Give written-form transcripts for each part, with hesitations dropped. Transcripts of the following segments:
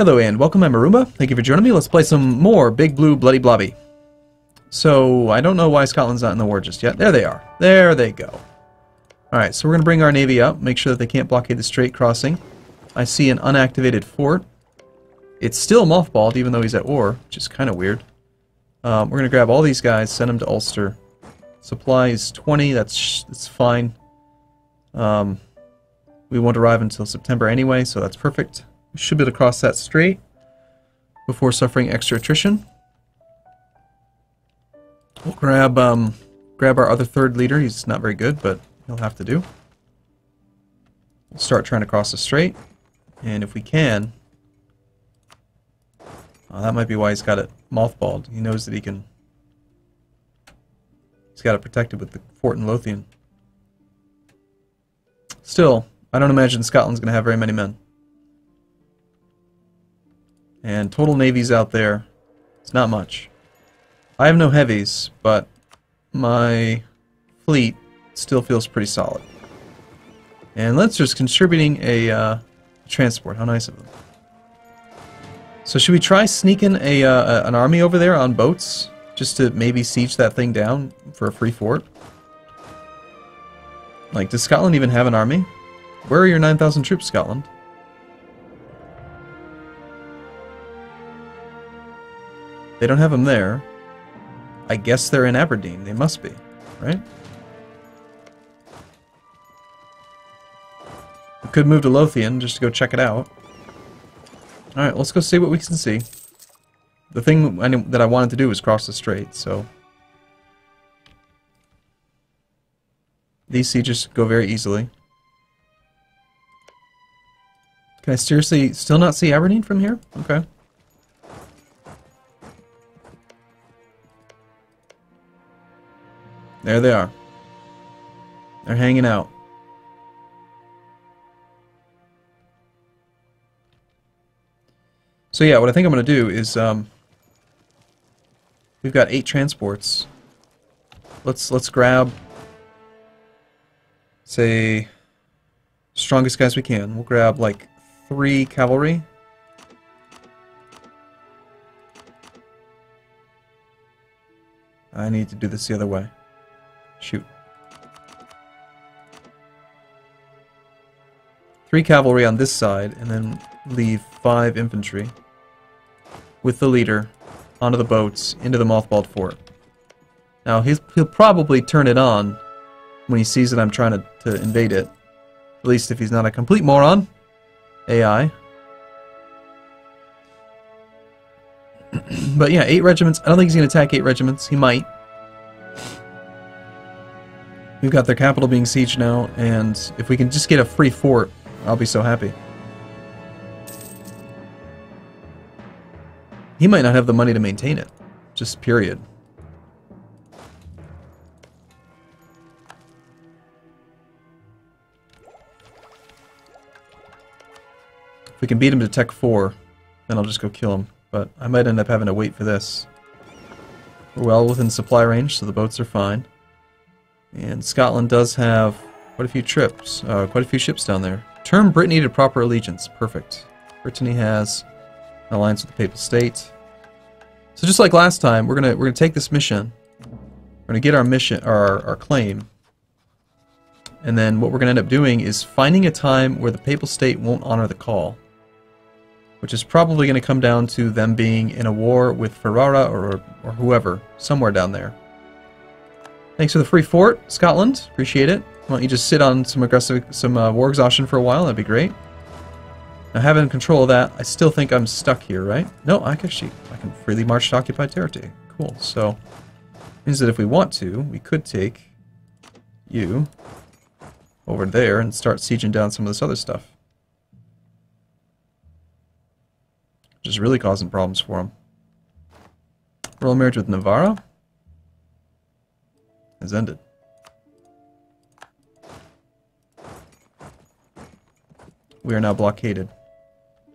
Hello and welcome, I'm Arumba. Thank you for joining me. Let's play some more Big Blue Bloody Blobby. So, I don't know why Scotland's not in the war just yet. There they are. There they go. Alright, so we're going to bring our navy up, make sure that they can't blockade the Strait crossing. I see an unactivated fort. It's still mothballed even though he's at war, which is kind of weird. We're going to grab all these guys, send them to Ulster. Supply is 20, that's fine. We won't arrive until September anyway, so that's perfect. We should be able to cross that strait before suffering extra attrition. We'll grab our other third leader. He's not very good, but he'll have to do. We'll start trying to cross the strait, and if we can, that might be why he's got it mothballed. He knows that he can. He's got it protected with the fort in Lothian. Still, I don't imagine Scotland's going to have very many men. And total navies out there, it's not much. I have no heavies, but my fleet still feels pretty solid. And Leinster's contributing a transport. How nice of them. So should we try sneaking an army over there on boats, just to maybe siege that thing down for a free fort? Like, does Scotland even have an army? Where are your 9,000 troops, Scotland? They don't have them there. I guess they're in Aberdeen. They must be, right? We could move to Lothian just to go check it out. Alright, let's go see what we can see. The thing that I wanted to do was cross the strait, so... These sieges go very easily. Can I seriously still not see Aberdeen from here? Okay. There they are. They're hanging out. So yeah, what I think I'm going to do is, we've got 8 transports. Let's grab, say, strongest guys we can. We'll grab like 3 cavalry. I need to do this the other way. Shoot. 3 cavalry on this side, and then leave 5 infantry with the leader onto the boats into the mothballed fort. Now he'll probably turn it on when he sees that I'm trying to invade it. At least if he's not a complete moron. AI. But yeah, 8 regiments. I don't think he's going to attack 8 regiments. He might. We've got their capital being sieged now, and if we can just get a free fort, I'll be so happy. He might not have the money to maintain it. Just period. If we can beat him to Tech 4, then I'll just go kill him. But I might end up having to wait for this. We're well within supply range, so the boats are fine. And Scotland does have quite a few ships down there. Term Brittany to proper allegiance. Perfect. Brittany has an alliance with the Papal State. So just like last time, we're gonna take this mission. We're gonna get our mission, our claim, and then what we're gonna end up doing is finding a time where the Papal State won't honor the call, which is probably gonna come down to them being in a war with Ferrara or whoever somewhere down there. Thanks for the free fort, Scotland. Appreciate it. Why don't you just sit on some war exhaustion for a while? That'd be great. Now, having control of that, I still think I'm stuck here, right? No, I can freely march to occupied territory. Cool. So, means that if we want to, we could take you over there and start sieging down some of this other stuff, which is really causing problems for them. Royal marriage with Navarra has ended. We are now blockaded.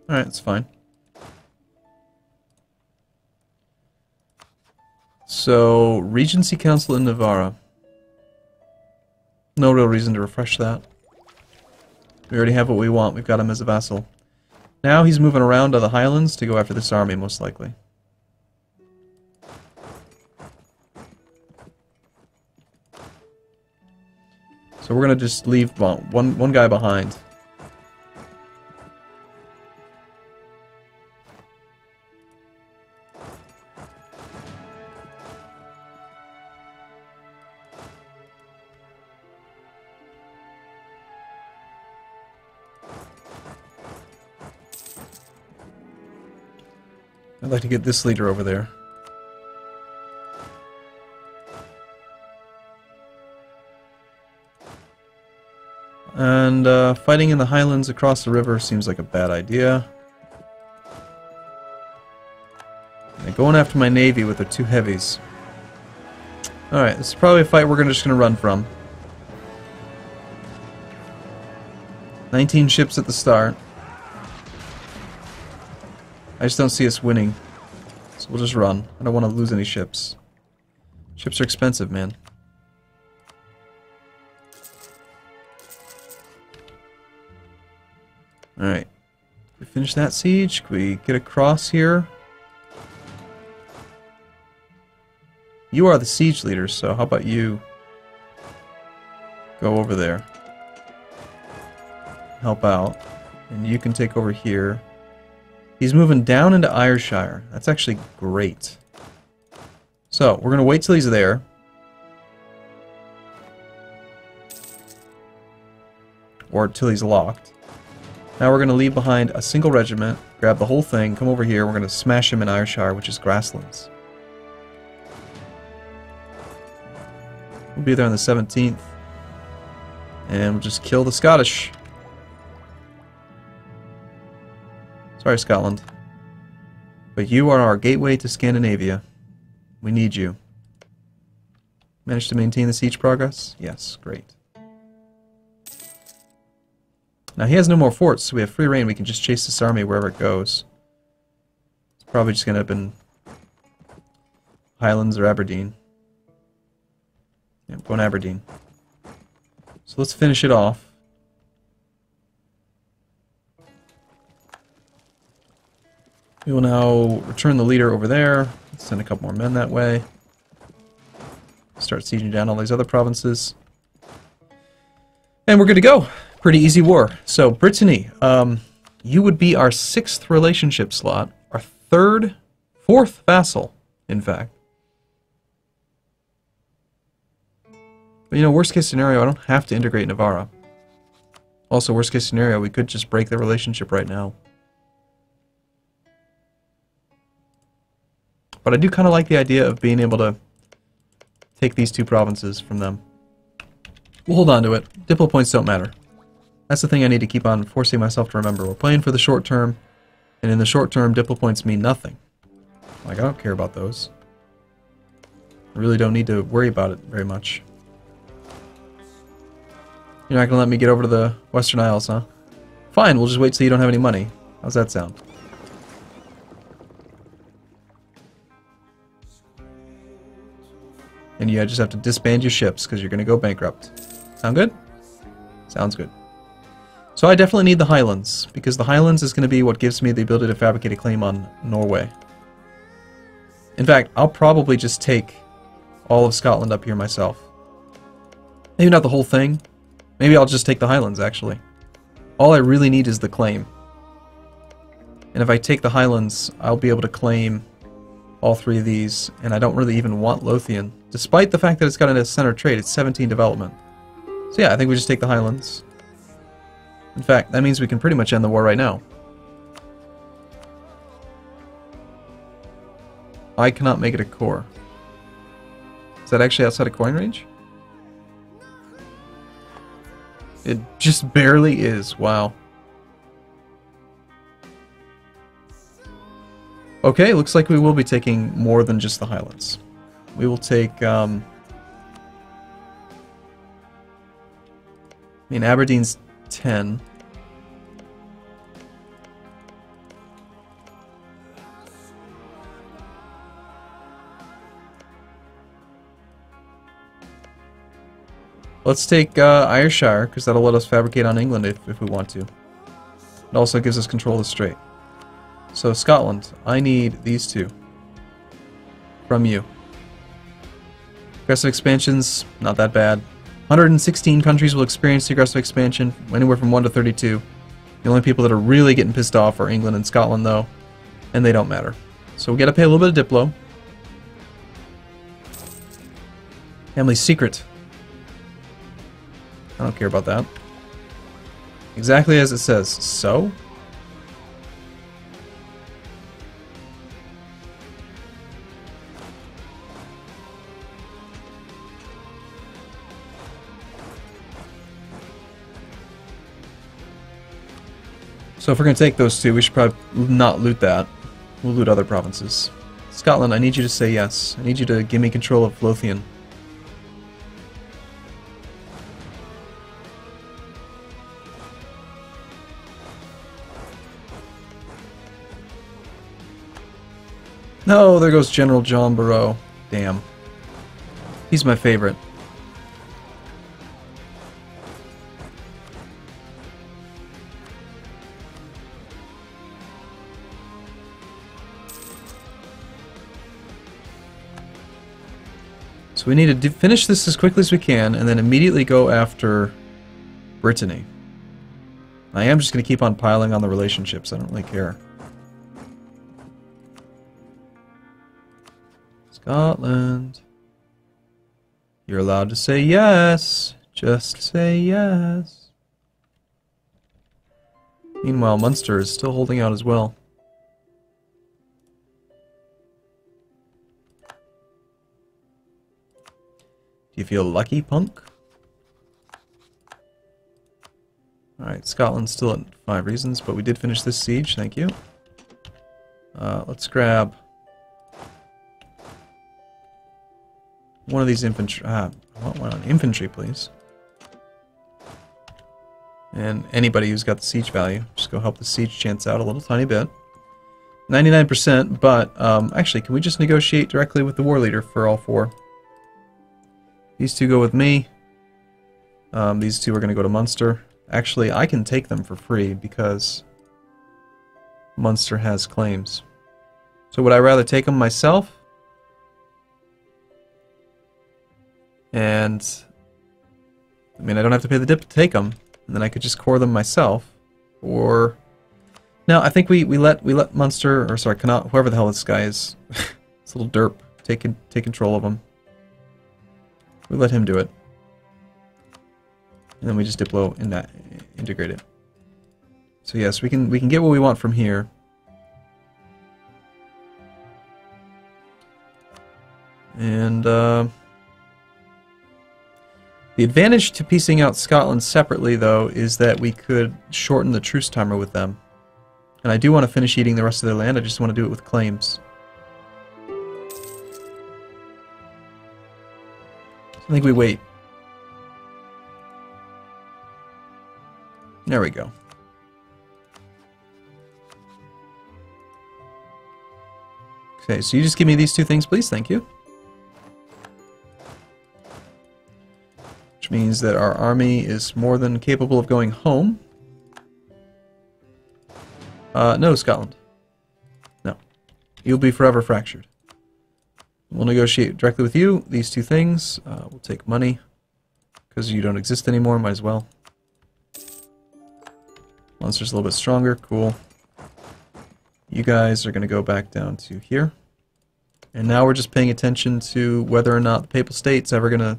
Alright, that's fine. So, Regency Council in Navarra. No real reason to refresh that. We already have what we want. We've got him as a vassal. Now he's moving around to the highlands to go after this army, most likely. So we're going to just leave one guy behind. I'd like to get this leader over there. And fighting in the highlands across the river seems like a bad idea. And going after my navy with the 2 heavies. Alright, this is probably a fight we're just going to run from. 19 ships at the start. I just don't see us winning. So we'll just run. I don't want to lose any ships. Ships are expensive, man. Alright. We finish that siege. Can we get across here? You are the siege leader, so how about you go over there. Help out. And you can take over here. He's moving down into Ayrshire. That's actually great. So, we're going to wait till he's there. Or till he's locked. Now we're going to leave behind a single regiment, grab the whole thing, come over here, we're going to smash him in Ayrshire, which is grasslands. We'll be there on the 17th. And we'll just kill the Scottish. Sorry, Scotland. But you are our gateway to Scandinavia. We need you. Managed to maintain the siege progress? Yes, great. Now he has no more forts, so we have free reign. We can just chase this army wherever it goes. It's probably just going to end up in Highlands or Aberdeen. Yeah, I'm going Aberdeen. So let's finish it off. We will now return the leader over there. Let's send a couple more men that way. Start sieging down all these other provinces. And we're good to go. Pretty easy war. So, Brittany, you would be our 6th relationship slot. Our 4th vassal, in fact. But, you know, worst case scenario, I don't have to integrate Navarra. Also, worst case scenario, we could just break the relationship right now. But I do kind of like the idea of being able to take these 2 provinces from them. We'll hold on to it. Diplo points don't matter. That's the thing I need to keep on forcing myself to remember. We're playing for the short term, and in the short term, Diplo points mean nothing. Like, I don't care about those. I really don't need to worry about it very much. You're not going to let me get over to the Western Isles, huh? Fine, we'll just wait till you don't have any money. How's that sound? And you just have to disband your ships because you're going to go bankrupt. Sound good? Sounds good. So I definitely need the Highlands, because the Highlands is going to be what gives me the ability to fabricate a claim on Norway. In fact, I'll probably just take all of Scotland up here myself. Maybe not the whole thing. Maybe I'll just take the Highlands, actually. All I really need is the claim. And if I take the Highlands, I'll be able to claim all 3 of these, and I don't really even want Lothian. Despite the fact that it's got a center trade, it's 17 development. So yeah, I think we just take the Highlands. In fact, that means we can pretty much end the war right now. I cannot make it a core. Is that actually outside of coin range? It just barely is. Wow. Okay, looks like we will be taking more than just the Highlands. We will take, I mean, Aberdeen's 10. Let's take Ayrshire, because that'll let us fabricate on England if we want to. It also gives us control of the strait. So Scotland, I need these two from you. Aggressive expansions, not that bad. 116 countries will experience the aggressive expansion, anywhere from 1 to 32. The only people that are really getting pissed off are England and Scotland, though, and they don't matter. So we gotta pay a little bit of Diplo. Family secret. I don't care about that. Exactly as it says. So? So if we're going to take those two, we should probably not loot that. We'll loot other provinces. Scotland, I need you to say yes. I need you to give me control of Lothian. No, there goes General John Barrow. Damn. He's my favorite. So we need to finish this as quickly as we can and then immediately go after Brittany. I am just going to keep on piling on the relationships. I don't really care. Scotland. You're allowed to say yes. Just say yes. Meanwhile, Munster is still holding out as well. Do you feel lucky, punk? Alright, Scotland's still at 5 reasons, but we did finish this siege, thank you. Let's grab one of these infantry. I want one on infantry, please. And anybody who's got the siege value, just go help the siege chance out a little tiny bit. 99%, but actually, can we just negotiate directly with the war leader for all 4? These two go with me. These two are going to go to Munster. Actually, I can take them for free because Munster has claims. So would I rather take them myself? And I mean, I don't have to pay the dip to take them, and then I could just core them myself. Or no, I think we let Munster, or sorry, Connaught, whoever the hell this guy is, this little derp, take control of him. We let him do it, and then we just Diplo in that integrate it. So yes, we can get what we want from here. And the advantage to piecing out Scotland separately, though, is that we could shorten the truce timer with them. And I do want to finish eating the rest of their land. I just want to do it with claims. I think we wait. There we go. Okay, so you just give me these two things, please. Thank you. Which means that our army is more than capable of going home. No, Scotland. No. You'll be forever fractured. We'll negotiate directly with you. These two things. We'll take money. Because you don't exist anymore, might as well. Monster's a little bit stronger. Cool. You guys are going to go back down to here. And now we're just paying attention to whether or not the Papal State's ever going to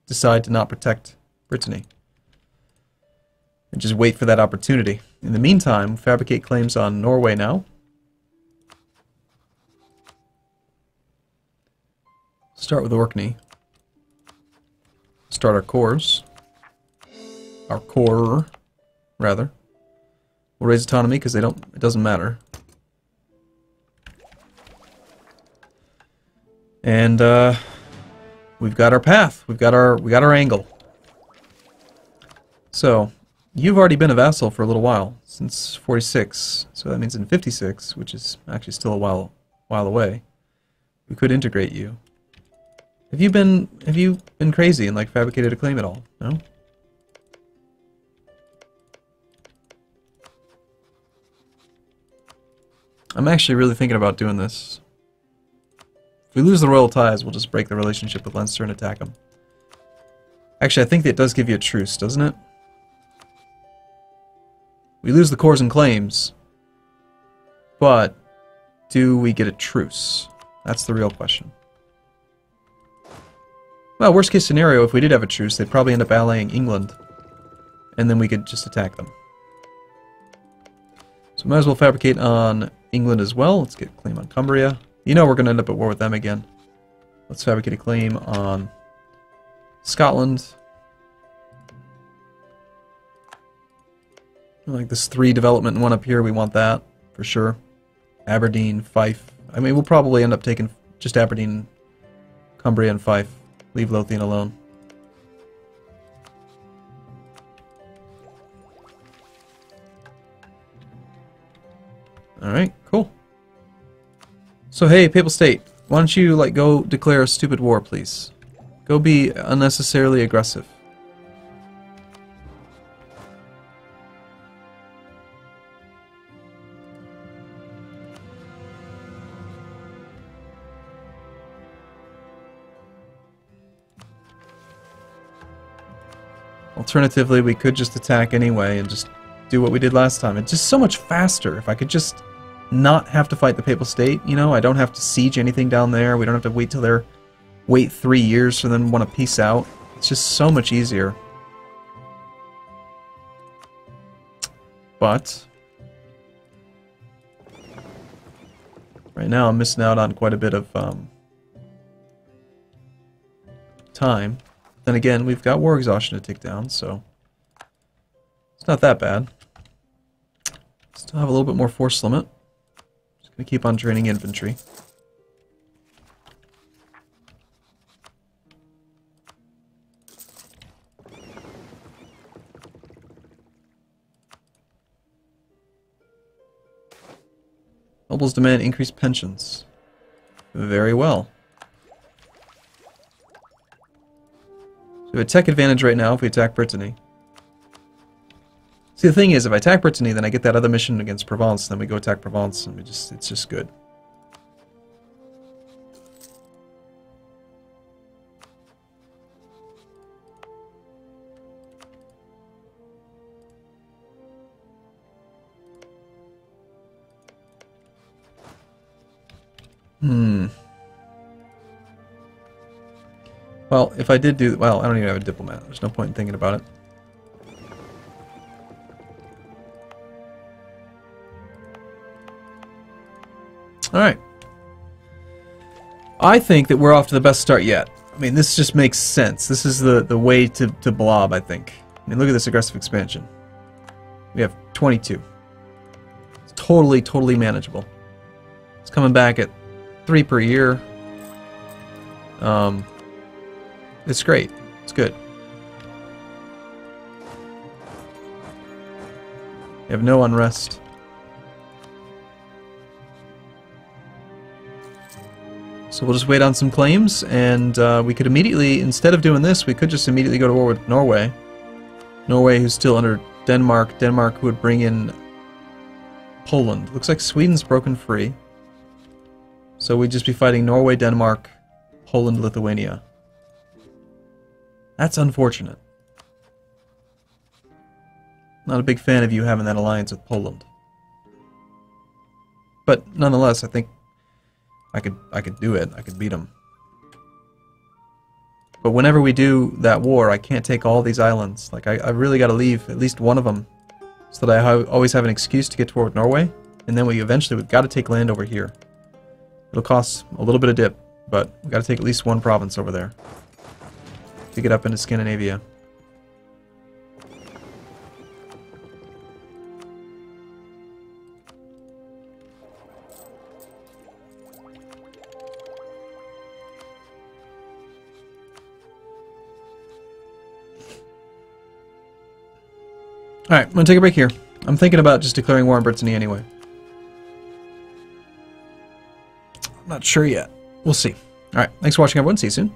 decide to not protect Brittany. And just wait for that opportunity. In the meantime, fabricate claims on Norway now. Start with Orkney. Start our cores. Our core, rather. We'll raise autonomy because it doesn't matter. And we've got our path. We got our angle. So, you've already been a vassal for a little while, since 46. So that means in 56, which is actually still a while away, we could integrate you. Have you been crazy and like fabricated a claim at all? No? I'm actually really thinking about doing this. If we lose the royal ties, we'll just break the relationship with Leinster and attack them. Actually, I think that does give you a truce, doesn't it? We lose the cores and claims, but do we get a truce? That's the real question. Well, worst case scenario, if we did have a truce, they'd probably end up allying England, and then we could just attack them. So we might as well fabricate on England as well. Let's get a claim on Cumbria. You know we're going to end up at war with them again. Let's fabricate a claim on Scotland. Like this 3 development and 1 up here, we want that for sure. Aberdeen, Fife. I mean, we'll probably end up taking just Aberdeen, Cumbria, and Fife. Leave Lothian alone. Alright, cool. So hey, Papal State, why don't you, like, go declare a stupid war, please? Go be unnecessarily aggressive. Alternatively, we could just attack anyway and just do what we did last time. It's just so much faster if I could just not have to fight the Papal State, you know? I don't have to siege anything down there. We don't have to wait till they're... wait 3 years for them to want to peace out. It's just so much easier. But... right now I'm missing out on quite a bit of time. Then again, we've got war exhaustion to take down, so it's not that bad. Still have a little bit more force limit. Just gonna keep on training infantry. Nobles demand increased pensions. Very well. So we have a tech advantage right now if we attack Brittany. See, the thing is, if I attack Brittany, then I get that other mission against Provence, then we go attack Provence, and it's just good. Well, if I did do... well, I don't even have a diplomat. There's no point in thinking about it. Alright. I think that we're off to the best start yet. I mean, this just makes sense. This is the way to blob, I think. I mean, look at this aggressive expansion. We have 22. It's totally manageable. It's coming back at 3 per year. It's great. It's good. We have no unrest. So we'll just wait on some claims, and we could immediately, instead of doing this, we could just immediately go to war with Norway. Norway, who's still under Denmark. Denmark, who would bring in Poland. Looks like Sweden's broken free. So we'd just be fighting Norway, Denmark, Poland, Lithuania. That's unfortunate. Not a big fan of you having that alliance with Poland. But nonetheless, I think I could do it. I could beat them. But whenever we do that war, I can't take all these islands. Like, I really got to leave at least one of them, so that I always have an excuse to get to war with Norway. And then we've got to take land over here. It'll cost a little bit of dip, but we've got to take at least one province over there to get up into Scandinavia. Alright, I'm going to take a break here. I'm thinking about just declaring war on Brittany anyway. I'm not sure yet. We'll see. Alright, thanks for watching everyone. See you soon.